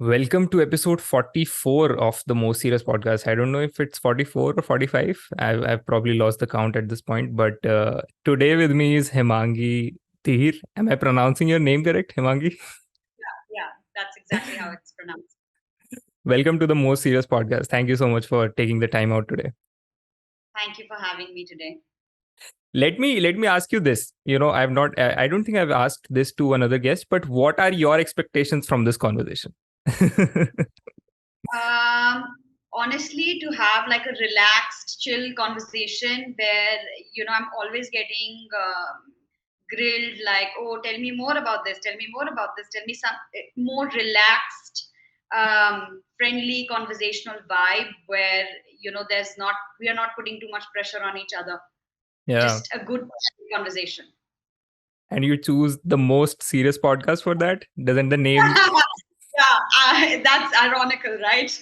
Welcome to episode 44 of the Most Serious Podcast. I don't know if it's 44 or 45. I've probably lost the count at this point. But today with me is Hemangi Dhir. Am I pronouncing your name correct, Hemangi? Yeah, that's exactly how it's pronounced. Welcome to the Most Serious Podcast. Thank you so much for taking the time out today. Thank you for having me today. Let me ask you this. I don't think I've asked this to another guest, but what are your expectations from this conversation? Um, Honestly, to have like a relaxed, chill conversation where I'm always getting grilled, like, oh, tell me more about this, tell me more about this, tell me some more relaxed, friendly, conversational vibe where there's not we are not putting too much pressure on each other. Yeah. Just a good conversation. And you choose the most serious podcast for that? Doesn't the name? Yeah, that's ironical, right?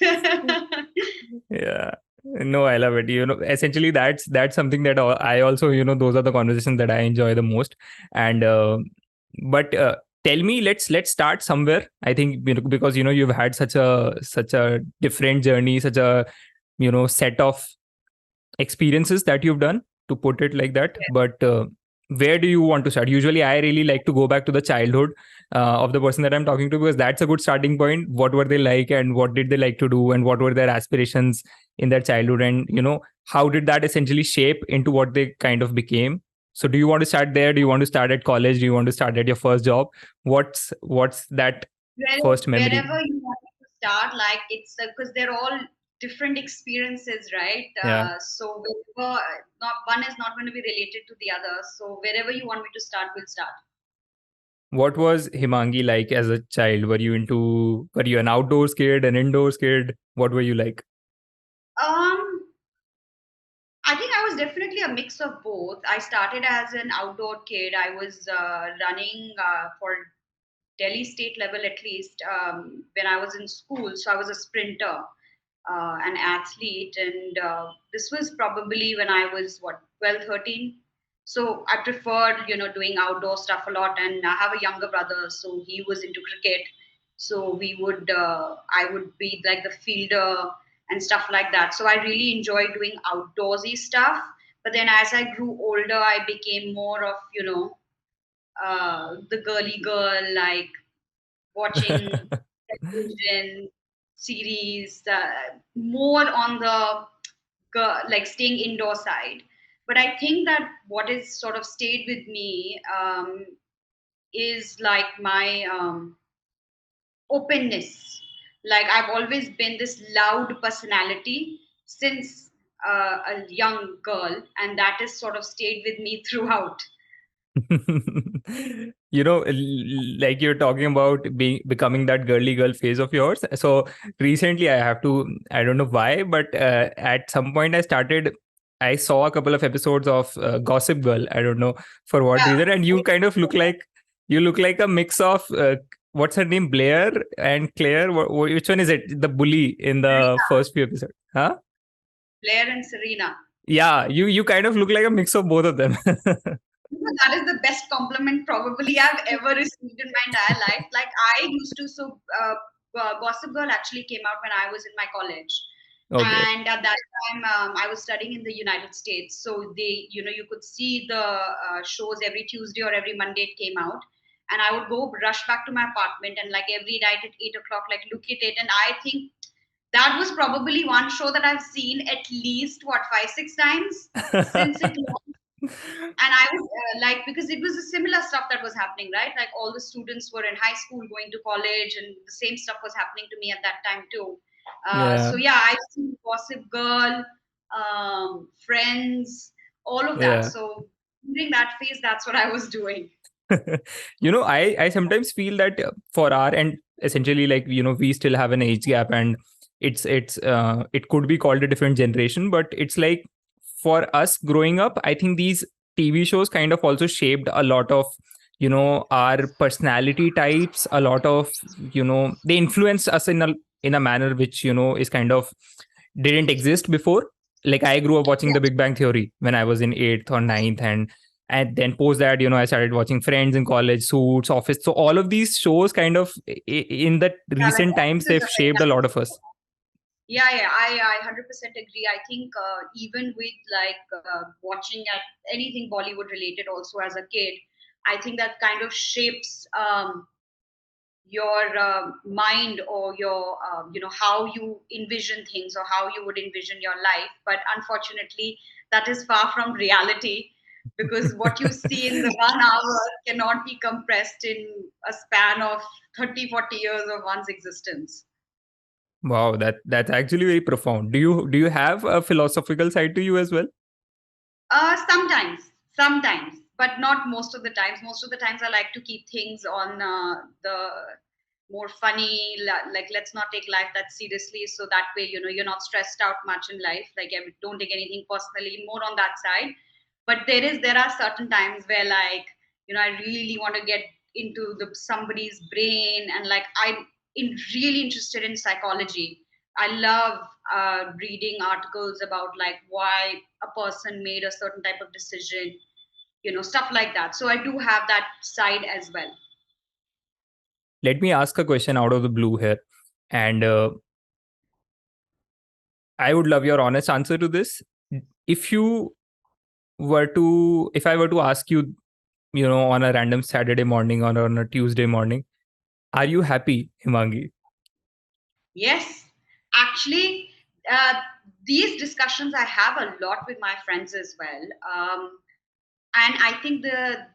Yeah. No, I love it. Essentially that's something that I also, those are the conversations that I enjoy the most. And but tell me, let's start somewhere. I think because you've had such a different journey, such a set of experiences that you've done, to put it like that. Yes. But where do you want to start? Usually I really like to go back to the childhood of the person that I'm talking to, because that's a good starting point. What were they like, and what did they like to do, and what were their aspirations in their childhood, and how did that essentially shape into what they kind of became? So do you want to start there? Do you want to start at college? Do you want to start at your first job? What's that first memory? Wherever you want to start, like it's because they're all different experiences, right? Yeah. So wherever, not one is not going to be related to the other. So wherever you want me to start, we'll start. What was Himangi like as a child? Were you an outdoors kid, an indoors kid? What were you like? Um, I think I was definitely a mix of both. I started as an outdoor kid. I was running for Delhi state level at least when I was in school. So I was a sprinter, an athlete, and this was probably when I was 12, 13. So I preferred doing outdoor stuff a lot, and I have a younger brother, so he was into cricket. So I would be like the fielder and stuff like that. So I really enjoyed doing outdoorsy stuff. But then as I grew older, I became more of the girly girl, like watching television series, more on the like staying indoor side. But I think that what has sort of stayed with me is like my openness. Like I've always been this loud personality since a young girl, and that has sort of stayed with me throughout. Like you're talking about becoming that girly girl phase of yours. So recently I don't know why, but at some point I saw a couple of episodes of Gossip Girl. I don't know for what Yeah. reason. And you look like a mix of what's her name, Blair and Claire. Which one is it? The bully in the Serena, first few episodes, huh? Blair and Serena. Yeah, you kind of look like a mix of both of them. That is the best compliment probably I've ever received in my entire life. Like I used to, Gossip Girl actually came out when I was in my college, Okay. and at that time I was studying in the United States. So you could see the shows every Tuesday or every Monday it came out, and I would go rush back to my apartment and like every night at 8 o'clock, like look at it, and I think that was probably one show that I've seen at least 5, 6 times since it launched. And I was like, because it was a similar stuff that was happening, right? Like all the students were in high school going to college, and the same stuff was happening to me at that time too. Yeah. So yeah, I've seen Gossip Girl, Friends, all of that. Yeah. So during that phase, that's what I was doing. I sometimes feel that for our end, essentially, like we still have an age gap, and it could be called a different generation, but it's like for us growing up, I think these TV shows kind of also shaped a lot of our personality types. A lot of they influenced us in a manner which is kind of didn't exist before. Like I grew up watching Yeah. The Big Bang Theory when I was in eighth or ninth, and And then post that, I started watching Friends in college, Suits, Office. So all of these shows kind of in the Yeah, like recent times, Office is they've a very shaped a nice lot of show. us. Yeah, I 100% agree. I think even with like watching at anything Bollywood related also as a kid, I think that kind of shapes your mind or your how you envision things or how you would envision your life. But unfortunately, that is far from reality because what you see in the 1 hour cannot be compressed in a span of 30, 40 years of one's existence. Wow, that's actually very profound. Do you have a philosophical side to you as well? Sometimes, but not most of the times. Most of the times, I like to keep things on the more funny, like let's not take life that seriously. So that way, you're not stressed out much in life. Like, don't take anything personally. More on that side. But there are certain times where, like, I really want to get into the somebody's brain, and like really interested in psychology. I love reading articles about like why a person made a certain type of decision, stuff like that. So I do have that side as well. Let me ask a question out of the blue here, and I would love your honest answer to this. If you if I were to ask you, on a random Saturday morning or on a Tuesday morning, are you happy, Himangi? Yes, actually, uh, these discussions I have a lot with my friends as well. And I think the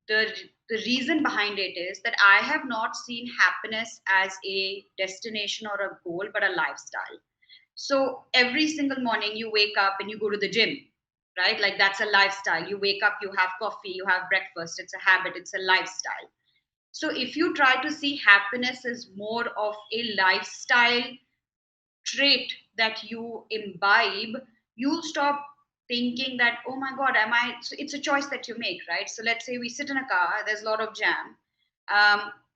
the reason behind it is that I have not seen happiness as a destination or a goal, but a lifestyle. So every single morning you wake up and you go to the gym, right? Like that's a lifestyle. You wake up, you have coffee, you have breakfast. It's a habit, it's a lifestyle. So if you try to see happiness as more of a lifestyle trait that you imbibe, you'll stop thinking that, oh my God, am I? So it's a choice that you make, right? So let's say we sit in a car, there's a lot of jam.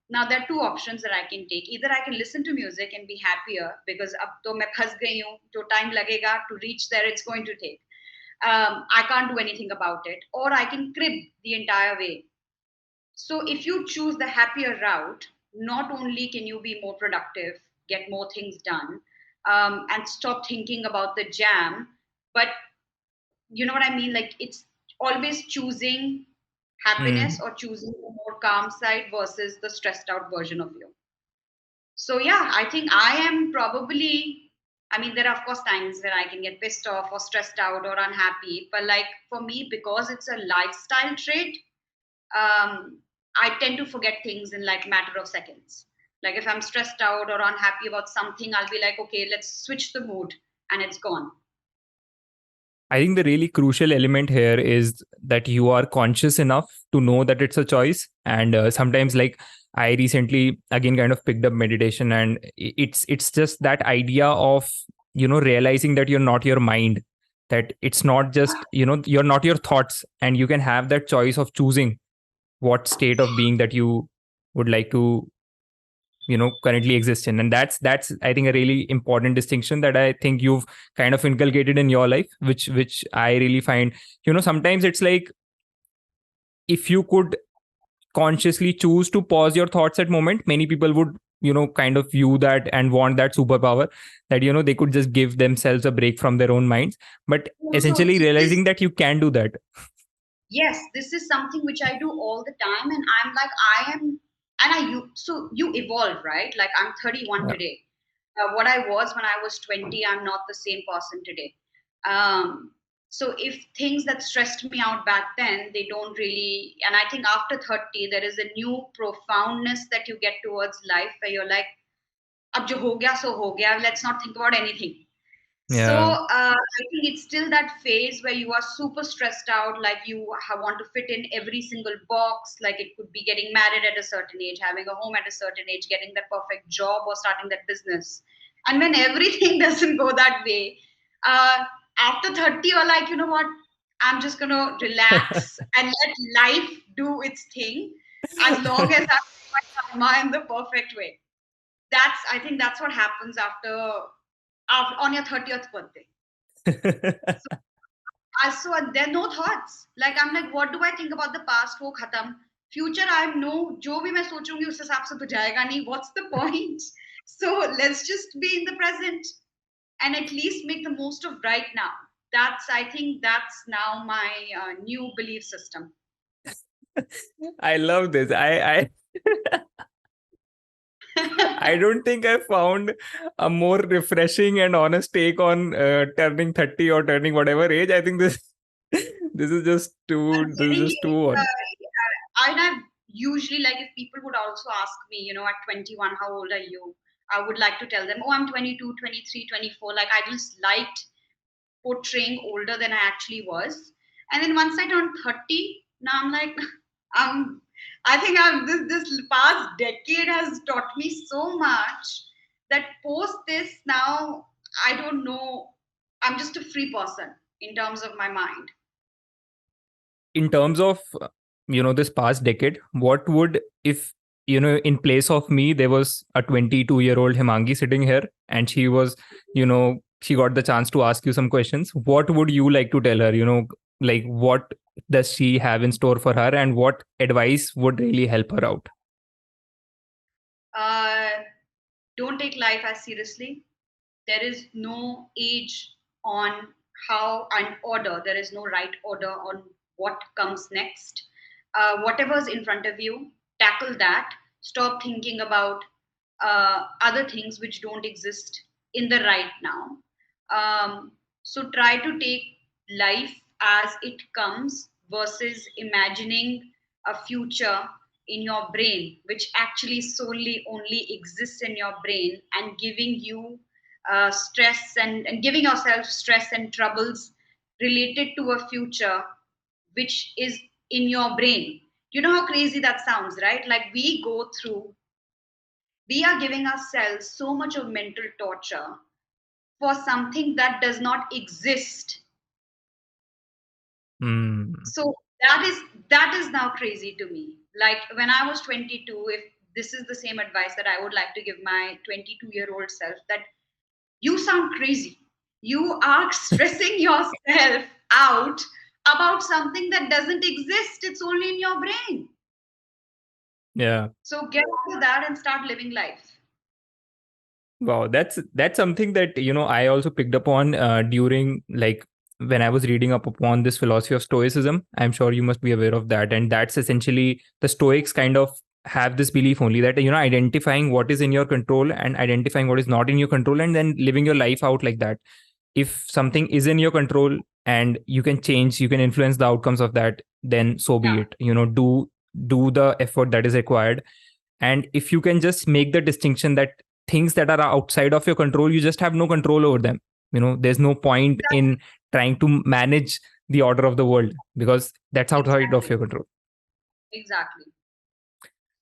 Now there are two options that I can take. Either I can listen to music and be happier because ab to main phas gayi hu, jo time lagega to reach there, it's going to take. I can't do anything about it. Or I can crib the entire way. So if you choose the happier route, not only can you be more productive, get more things done, and stop thinking about the jam, but you know what I mean? Like it's always choosing happiness Hmm. or choosing the more calm side versus the stressed out version of you. So yeah, I think I am probably, I mean, there are of course times where I can get pissed off or stressed out or unhappy, but like for me, because it's a lifestyle trait, I tend to forget things in like matter of seconds. Like if I'm stressed out or unhappy about something, I'll be like, okay, let's switch the mood, and it's gone. I think the really crucial element here is that you are conscious enough to know that it's a choice. And sometimes, like I recently again kind of picked up meditation, and it's just that idea of realizing that you're not your mind, that it's not just you're not your thoughts, and you can have that choice of choosing what state of being that you would like to currently exist in. And that's I think a really important distinction that I think you've kind of inculcated in your life, which I really find, sometimes it's like if you could consciously choose to pause your thoughts at moment, many people would kind of view that and want that superpower, that they could just give themselves a break from their own minds, but So essentially this, realizing that you can do that. yes, this is something which I do all the time, and I'm like, I am, and so you evolve, right? Like I'm 31 Yeah. today. What I was when I was 20, I'm not the same person today. So if things that stressed me out back then, they don't really, and I think after 30, there is a new profoundness that you get towards life where you're like, ab jo ho gaya, so ho gaya. Let's not think about anything. So Yeah. I think it's still that phase where you are super stressed out, like you want to fit in every single box. Like it could be getting married at a certain age, having a home at a certain age, getting that perfect job, or starting that business. And when everything doesn't go that way, uh, after 30, you're like, you know what? I'm just gonna relax and let life do its thing, as long as I put my karma in the perfect way. I think that's what happens after on your 30th birthday. So there are no thoughts. Like I'm like, what do I think about the past? वो खत्म. Future I know. जो भी मैं सोचूंगी उस हिसाब से तो जाएगा नहीं. What's the point? So let's just be in the present and at least make the most of right now. I think that's now my new belief system. I love this. I don't think I found a more refreshing and honest take on turning 30 or turning whatever age. I think this this is just I'm too this is getting just too late. on. I usually like if people would also ask me, at 21, how old are you? I would like to tell them, oh, I'm 22, 23, 24. Like I just liked portraying older than I actually was. And then once I turned 30, now I'm like, I'm, I think this past decade has taught me so much that post this now, I don't know, I'm just a free person in terms of my mind. In terms of this past decade, what would, if in place of me there was a 22-year-old Hemangi sitting here, and she was, she got the chance to ask you some questions, what would you like to tell her? Like, what does she have in store for her, and what advice would really help her out? Uh, don't take life as seriously. There is no age on how and order. There is no right order on what comes next. Whatever's in front of you, tackle that. Stop thinking about other things which don't exist in the right now. So try to take life as it comes versus imagining a future in your brain, which actually solely only exists in your brain and giving you stress and giving yourself stress and troubles related to a future which is in your brain. You know how crazy that sounds, right? Like we are giving ourselves so much of mental torture for something that does not exist. Hmm. So that is now crazy to me. Like when I was 22, if this is the same advice that I would like to give my 22-year-old self, that you sound crazy. You are stressing yourself out about something that doesn't exist. It's only in your brain. Yeah. So get over that and start living life. Wow, that's something that I also picked up on during, like, when I was reading up upon this philosophy of Stoicism. I'm sure you must be aware of that, and that's essentially the Stoics kind of have this belief only that identifying what is in your control and identifying what is not in your control, and then living your life out like that. If something is in your control and you can change, you can influence the outcomes of that, then so be Yeah, it. Do the effort that is required, and if you can just make the distinction that things that are outside of your control, you just have no control over them. There's no point in trying to manage the order of the world, because that's outside of exactly. your control. Exactly.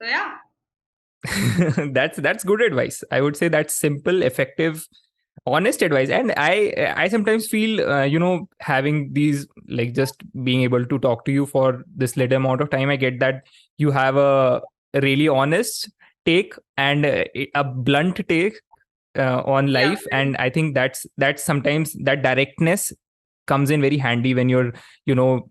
So yeah. That's good advice. I would say that's simple, effective, honest advice. And I sometimes feel having these, like, just being able to talk to you for this little amount of time, I get that you have a really honest take and a blunt take on Yeah. life. And I think that's sometimes that directness comes in very handy when you're,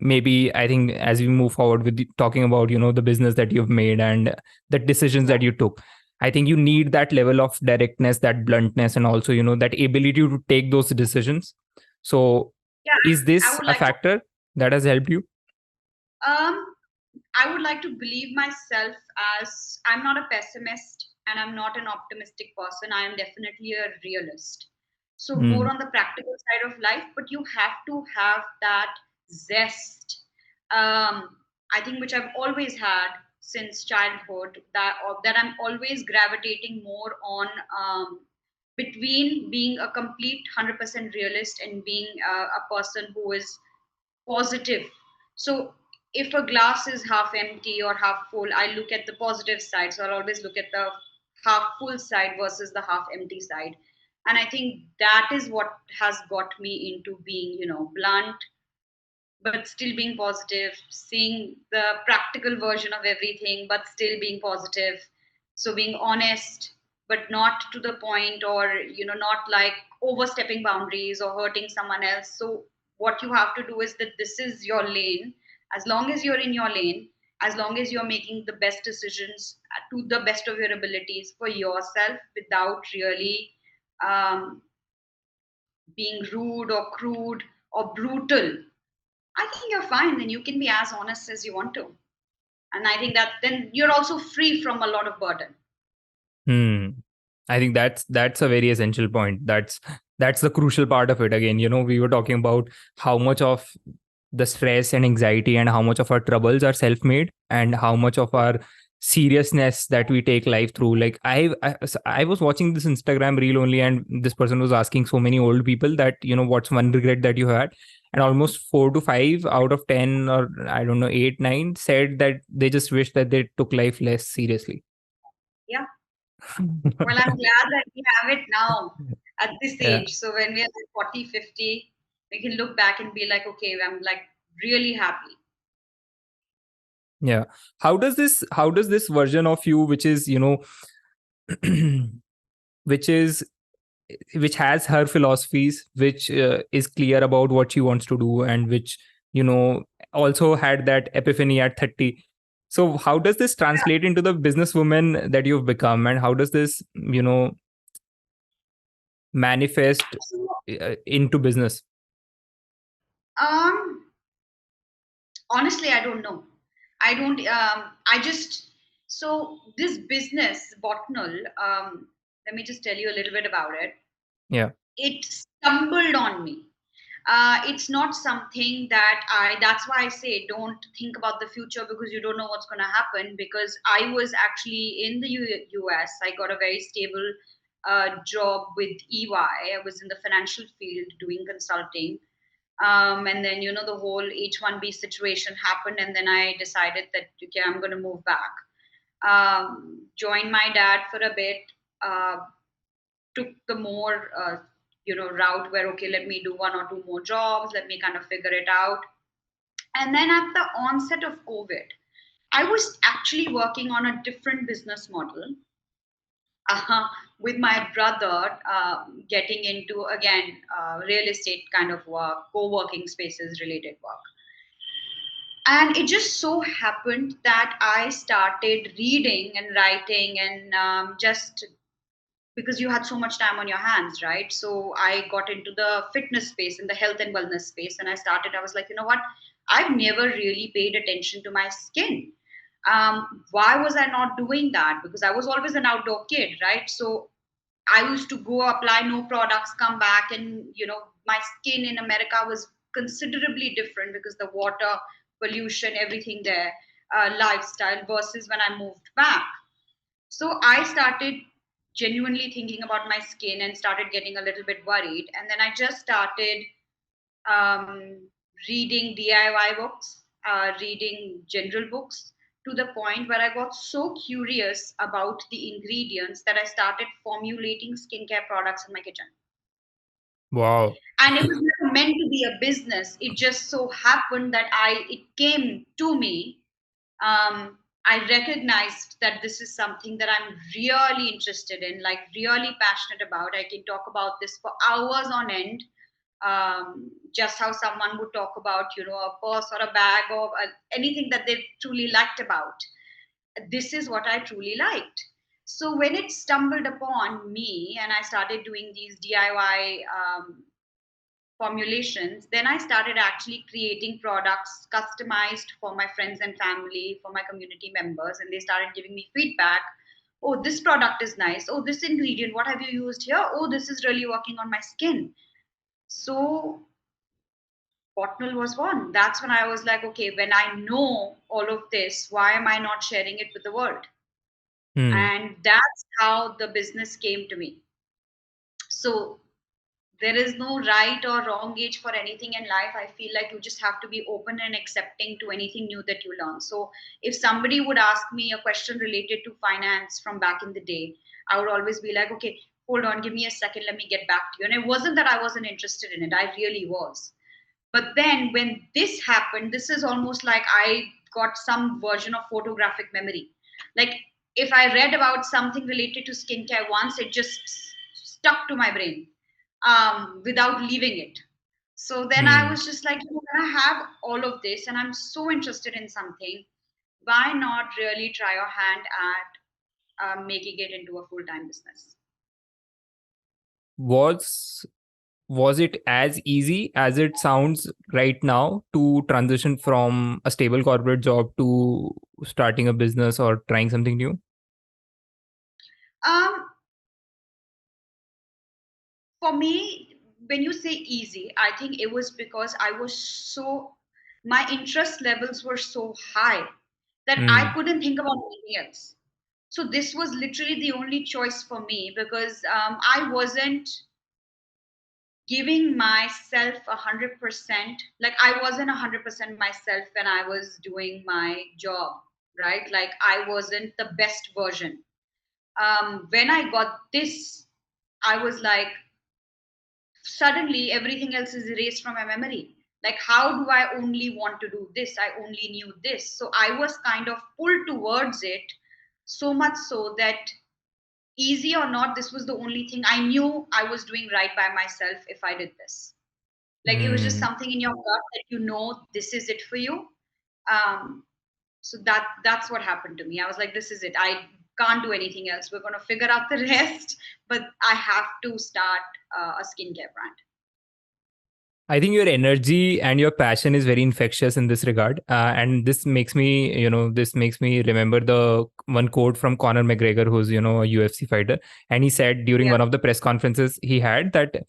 maybe, I think, as we move forward with talking about the business that you've made and the decisions Yeah. that you took. I think you need that level of directness, that bluntness, and also that ability to take those decisions. So Yeah. is I this would a like to factor that has helped you? um I would like to believe myself as I'm not a pessimist and I'm not an optimistic person. I am definitely a realist. So, more Mm. on the practical side of life, but you have to have that zest. I think which I've always had since childhood, that I'm always gravitating more on between being a complete 100% realist and being a person who is positive. So if a glass is half empty or half full, I look at the positive side. So I'll always look at the half full side versus the half empty side. And I think that is what has got me into being, blunt, but still being positive, seeing the practical version of everything, but still being positive. So being honest, but not to the point, or, not like overstepping boundaries or hurting someone else. So what you have to do is that this is your lane. As long as you're in your lane, as long as you're making the best decisions to the best of your abilities for yourself without really um, being rude or crude or brutal, I think you're fine. Then you can be as honest as you want to. And I think that then you're also free from a lot of burden. Hmm. I think that's a very essential point. That's the crucial part of it. Again, we were talking about how much of the stress and anxiety and how much of our troubles are self-made and how much of our seriousness that we take life through. Like I was watching this Instagram reel only, and this person was asking so many old people that what's one regret that you had, and almost 4 to 5 out of 10, or I don't know, 8, 9 said that they just wish that they took life less seriously. Yeah. Well, I'm glad that we have it now at this Yeah. age. So when we're like 40, 50, we can look back and be like, okay, I'm like really happy. Yeah. How does this version of you, which is, which is which has her philosophies, which is clear about what she wants to do, and which, also had that epiphany at 30. So how does this translate into the businesswoman that you've become, and how does this, manifest So, into business? um, honestly, I don't know. I don't, I just, so this business, Botnal, let me just tell you a little bit about it. Yeah. It stumbled on me. It's not something that that's why I say don't think about the future because you don't know what's going to happen. Because I was actually in the US, I got a very stable job with EY. I was in the financial field doing consulting. And then, the whole H1B situation happened. And then I decided that, okay, I'm going to move back. Joined my dad for a bit. Uh, Took the more route where, okay, let me do 1 or 2 more jobs, let me kind of figure it out. And then at the onset of COVID, I was actually working on a different business model, with my brother, getting into again real estate kind of work, co-working spaces related work. And it just so happened that I started reading and writing and just because you had so much time on your hands, right? So I got into the fitness space and the health and wellness space, and I was like, you know what? I've never really paid attention to my skin. Why was I not doing that? Because I was always an outdoor kid, right? So I used to go apply no products, come back, and my skin in America was considerably different because the water pollution, everything there, lifestyle versus when I moved back. So I started genuinely thinking about my skin and started getting a little bit worried. And then I just started um, reading DIY books, reading general books to the point where I got so curious about the ingredients that I started formulating skincare products in my kitchen. Wow. And it was never meant to be a business. It just so happened that it came to me. I recognized that this is something that I'm really interested in, like really passionate about. I can talk about this for hours on end. Just how someone would talk about, a purse or a bag or anything that they truly liked about. This is what I truly liked. So when it stumbled upon me and I started doing these DIY formulations, then I started actually creating products customized for my friends and family, for my community members, and they started giving me feedback. Oh, this product is nice. Oh, this ingredient, what have you used here? Oh, this is really working on my skin. So Botnal was one. That's when I was like, okay, when I know all of this, why am I not sharing it with the world? Hmm. And that's how the business came to me. So there is no right or wrong age for anything in life. I feel like you just have to be open and accepting to anything new that you learn. So if somebody would ask me a question related to finance from back in the day, I would always be like, okay, hold on, give me a second, let me get back to you. And it wasn't that I wasn't interested in it, I really was. But then when this happened, this is almost like I got some version of photographic memory. Like if I read about something related to skincare once, it just stuck to my brain, without leaving it. So then I was just like, when I have all of this and I'm so interested in something, why not really try your hand at making it into a full-time business? Was was it as easy as it sounds right now to transition from a stable corporate job to starting a business or trying something new? Um, for me, when you say easy, I think it was because my interest levels were so high that I Mm, couldn't think about anything else. So this was literally the only choice for me because I wasn't giving myself 100%. Like I wasn't 100% myself when I was doing my job, right? Like I wasn't the best version. When I got this, I was like, suddenly everything else is erased from my memory. Like, how do I only want to do this? I only knew this. So I was kind of pulled towards it, so much so that, easy or not, this was the only thing I knew I was doing right by myself if I did this. Like, it was just mm. something in your gut that this is it for you. Um, so that's what happened to me. I was like, this is it. I can't do anything else. We're going to figure out the rest, but I have to start a skincare brand. I think your energy and your passion is very infectious in this regard. And this makes me remember the one quote from Conor McGregor, who's, a UFC fighter. And he said during Yeah, one of the press conferences he had that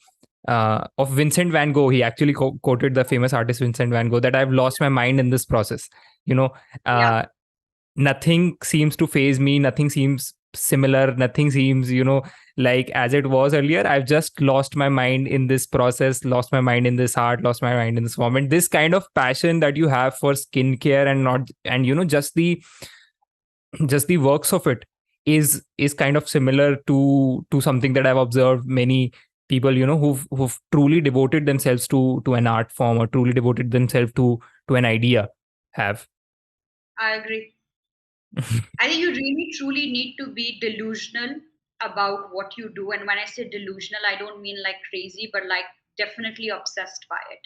of Vincent van Gogh, he actually quoted the famous artist Vincent van Gogh that I've lost my mind in this process. You know, yeah. uh, Nothing seems to phase me, nothing seems similar, nothing seems like as it was earlier. I've just lost my mind in this process, lost my mind in this art, lost my mind in this moment. This kind of passion that you have for skincare and not and just the works of it is kind of similar to something that I've observed many people who've truly devoted themselves to an art form or truly devoted themselves to an idea have. I agree. I think you really truly need to be delusional about what you do. And when I say delusional, I don't mean like crazy, but like definitely obsessed by it.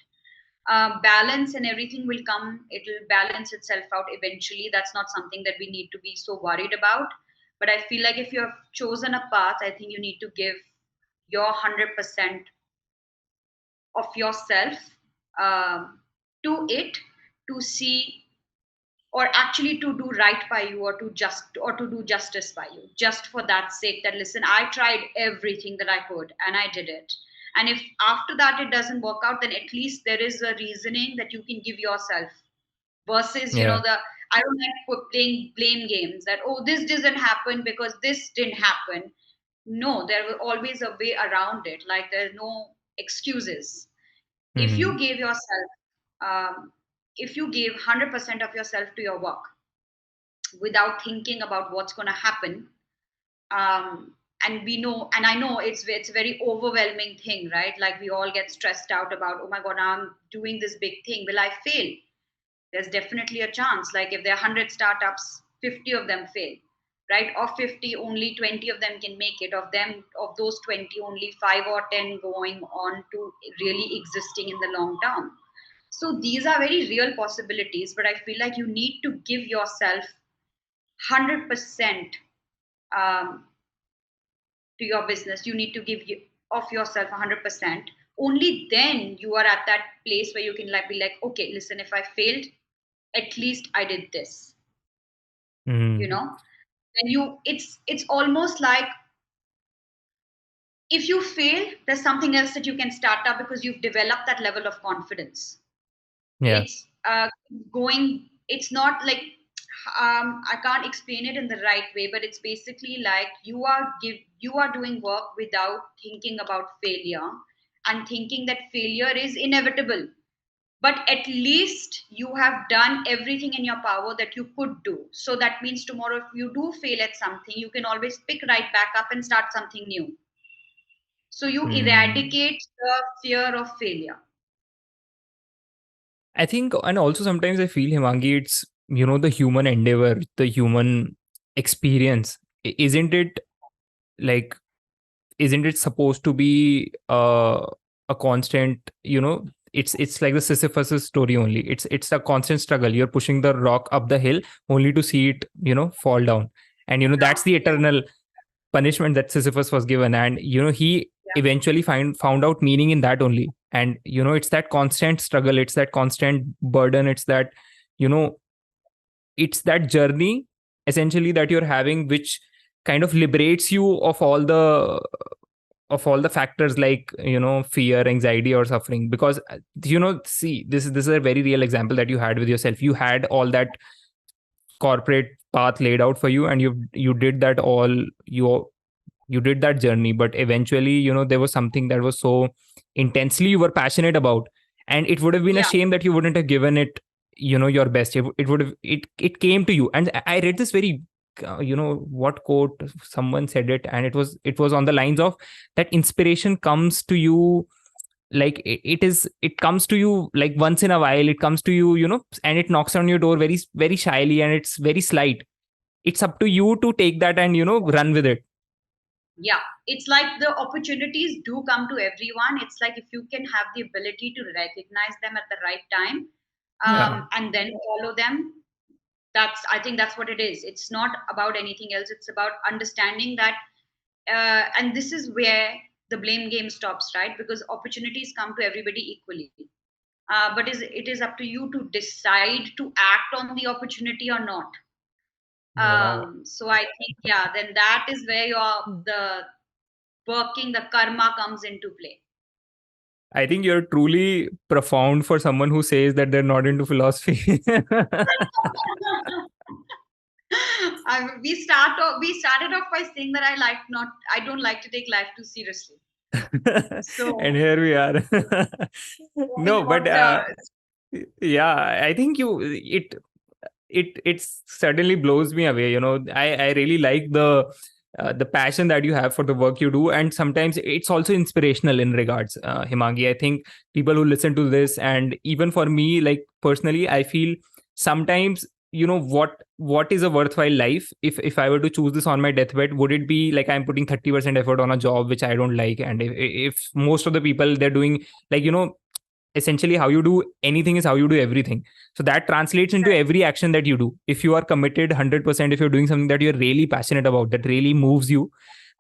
Balance and everything will come, it'll balance itself out eventually. That's not something that we need to be so worried about. But I feel like if you have chosen a path, I think you need to give your 100% of yourself um, to it, to see, or actually to do right by you, or to do justice by you, just for that sake, that listen, I tried everything that I could and I did it. And if after that it doesn't work out, then at least there is a reasoning that you can give yourself, versus Yeah. the, I don't like playing blame games that, oh, this doesn't happen because this didn't happen. No, there will always a way around it. Like, there's no excuses. If Hmm. you gave yourself if you gave 100% of yourself to your work without thinking about what's going to happen, and we know, and I know it's a very overwhelming thing, right? Like, we all get stressed out about, oh my god, now I'm doing this big thing, will I fail? There's definitely a chance. Like, if there are 100 startups, 50 of them fail, right? Of 50, only 20 of them can make it. Of those 20, only 5 or 10 going on to really existing in the long term. So these are very real possibilities, but I feel like you need to give yourself 100% um, to your business. You need to give of yourself 100%. Only then you are at that place where you can like be like, okay, listen, if I failed, at least I did this. You Hmm. know, then it's almost like, if you fail, there's something else that you can start up because you've developed that level of confidence. Yeah. It's going, it's not like, I can't explain it in the right way, but it's basically like you are doing work without thinking about failure, and thinking that failure is inevitable. But at least you have done everything in your power that you could do. So that means tomorrow, if you do fail at something, you can always pick right back up and start something new. So you Hmm. eradicate the fear of failure. I think, and also sometimes I feel, Himangi, it's, the human endeavor, the human experience. Isn't it like, isn't it supposed to be a constant, it's like the Sisyphus story only. It's a constant struggle. You're pushing the rock up the hill only to see it, fall down. And that's the Yeah. eternal punishment that Sisyphus was given. And he Yeah. eventually found out meaning in that only. And it's that constant struggle, it's that constant burden, you know it's that journey essentially that you're having, which kind of liberates you of all the factors like fear, anxiety, or suffering. Because see, this is a very real example that you had with yourself. You had all that corporate path laid out for you, and you did that all. You did that journey, but eventually there was something that was so intensely you were passionate about, and it would have been a Yeah. shame that you wouldn't have given it your best. It would have, it came to you. And I read this very what quote, someone said it, and it was on the lines of that inspiration comes to you, like it comes to you like once in a while. It comes to you, and it knocks on your door very very shyly, and it's very slight. It's up to you to take that and run with it. Yeah, it's like the opportunities do come to everyone. It's like if you can have the ability to recognize them at the right time, Yeah. and then follow them, that's, I think that's what it is. It's not about anything else. It's about understanding that, and this is where the blame game stops, right? Because opportunities come to everybody equally. But it is up to you to decide to act on the opportunity or not. Wow. So I think, yeah, then that is where the working, the karma comes into play. I think you're truly profound for someone who says that they're not into philosophy. We started off by saying that I don't like to take life too seriously. And So here we are. going No, but about yeah, I think it certainly blows me away. I really like the passion that you have for the work you do, and sometimes it's also inspirational in regards, Himangi. I think people who listen to this, and even for me, like personally, I feel sometimes, what is a worthwhile life. If I were to choose this on my deathbed, would it be like I'm putting 30% effort on a job which I don't like? And if most of the people, they're doing, like, essentially how you do anything is how you do everything. So that translates into every action that you do. If you are committed 100%, if you're doing something that you're really passionate about, that really moves you,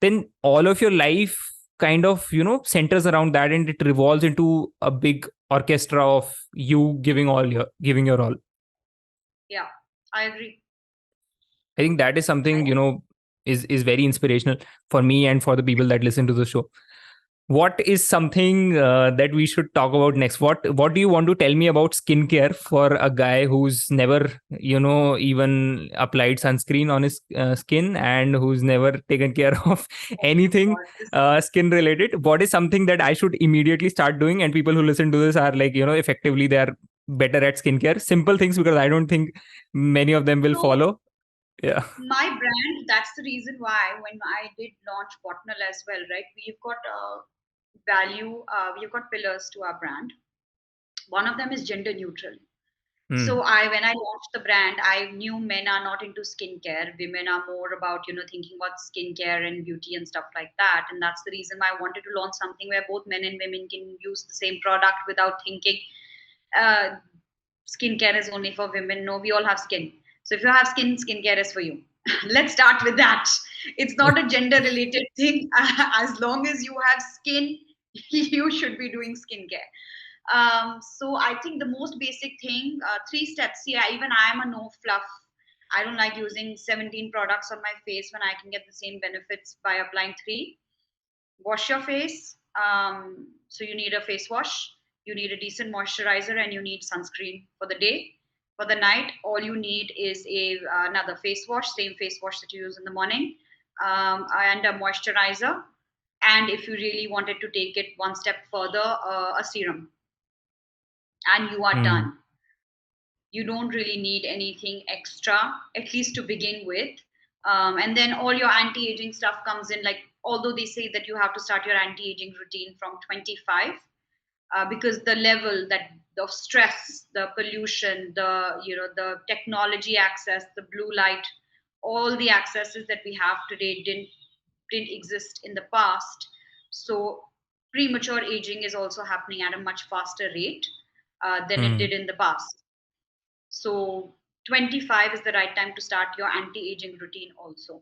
then all of your life kind of centers around that, and it revolves into a big orchestra of you giving your all. yeah, I agree. I think that is I something agree. is very inspirational for me and for the people that listen to the show. What is something that we should talk about next? What do you want to tell me about skincare for a guy who's never even applied sunscreen on his skin, and who's never taken care of anything God, this, skin related? What is something that I should immediately start doing, and people who listen to this are like, effectively they are better at skincare, simple things, because I don't think many of them will so follow. Yeah. my brand, that's the reason why when I did launch Botnal as well, right? We've got we've got pillars to our brand. One of them is gender neutral. So Hmm. when I launched the brand, I knew men are not into skincare. Women are more about, thinking about skincare and beauty and stuff like that. And that's the reason why I wanted to launch something where both men and women can use the same product without thinking uh, skincare is only for women. No, we all have skin. So if you have skin, skincare is for you. Let's start with that. It's not a gender related thing. As long as you have skin, you should be doing skincare. So I think the most basic thing, three steps. Yeah, even I am a no fluff. I don't like using 17 products on my face when I can get the same benefits by applying three. Wash your face. So you need a face wash, you need a decent moisturizer, and you need sunscreen for the day. For the night, all you need is another face wash, same face wash that you use in the morning, and a moisturizer. And if you really wanted to take it one step further, a serum, and you are Hmm. done. You don't really need anything extra, at least to begin with. And then all your anti-aging stuff comes in. Like, although they say that you have to start your anti-aging routine from 25, because the level that of stress, the pollution, the technology access, the blue light, all the accesses that we have today didn't exist in the past. So premature aging is also happening at a much faster rate than it did in the past. So 25 is the right time to start your anti-aging routine also.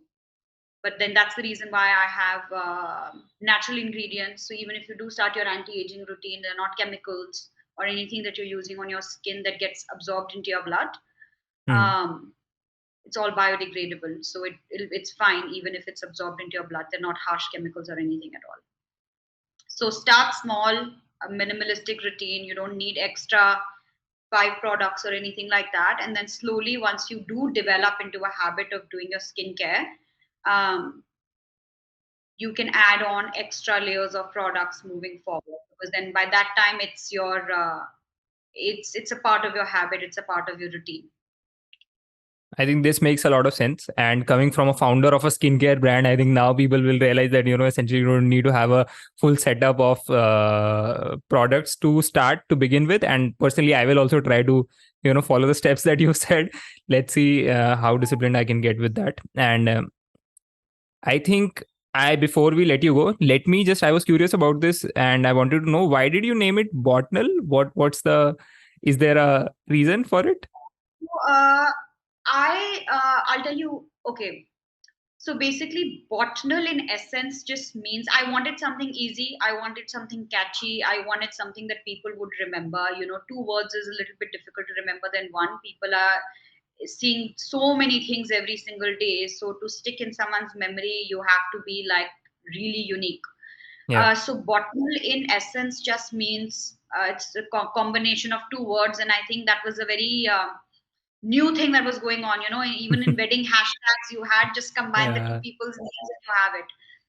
But then that's the reason why I have natural ingredients. So even if you do start your anti-aging routine, they're not chemicals or anything that you're using on your skin that gets absorbed into your blood. Hmm. It's all biodegradable, so it's fine even if it's absorbed into your blood. They're not harsh chemicals or anything at all. So start small, a minimalistic routine. You don't need extra 5 products or anything like that. And then slowly, once you do develop into a habit of doing your skincare, um, you can add on extra layers of products moving forward. Because then by that time, it's your it's a part of your habit. It's a part of your routine. I think this makes a lot of sense. And coming from a founder of a skincare brand, I think now people will realize that, essentially you don't need to have a full setup of products to start to begin with. And personally, I will also try to, follow the steps that you said. Let's see how disciplined I can get with that. And I think before we let you go, I was curious about this and I wanted to know, why did you name it Botnal? Is there a reason for it? Uh, I'll tell you. Okay, so basically, botnal in essence just means I wanted something easy. I wanted something catchy. I wanted something that people would remember. 2 words is a little bit difficult to remember than one. People are seeing so many things every single day. So to stick in someone's memory, you have to be like really unique. Yeah. So botnal in essence just means it's a combination of 2 words, and I think that was a very new thing that was going on. Even in wedding hashtags, you had just combined the two Yeah. people's names and you have it.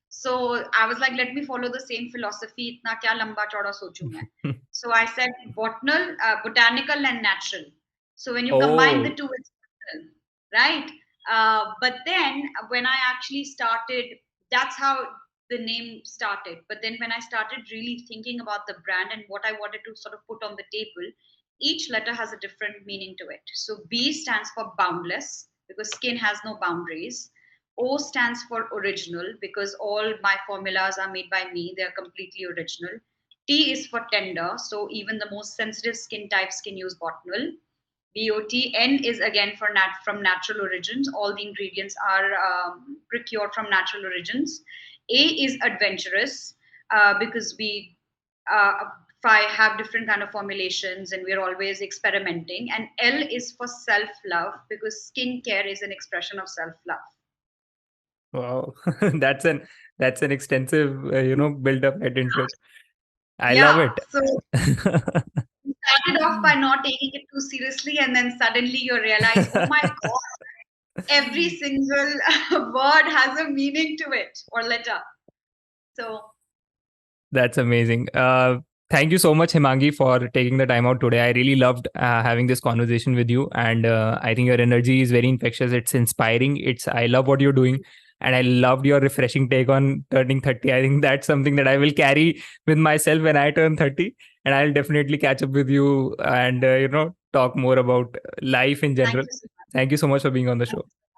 So I was like, let me follow the same philosophy. Itna kya lamba chauda sochun main. So I said botanical, botanical and natural. So when you combine the Oh, two, it's botanical, right? But then when I actually started, that's how the name started. But then when I started really thinking about the brand and what I wanted to sort of put on the table, each letter has a different meaning to it. So B stands for boundless because skin has no boundaries. O stands for original because all my formulas are made by me, they're completely original. T is for tender, so even the most sensitive skin types can use Botnol. BOT. N is again for from natural origins. All the ingredients are procured from natural origins. A is adventurous because we have different kind of formulations and we're always experimenting. And L is for self-love because skincare is an expression of self-love. wow. that's an that's an extensive, build up right into it. I love Yeah. it. So you started off by not taking it too seriously, and then suddenly you realize, oh my God, every single word has a meaning to it or letter. So That's amazing. Thank you so much, Himangi, for taking the time out today. I really loved having this conversation with you, and I think your energy is very infectious. It's inspiring. I love what you're doing, and I loved your refreshing take on turning 30. I think that's something that I will carry with myself when I turn 30, and I'll definitely catch up with you and talk more about life in thank general. you so Thank you so much for being on the much. show.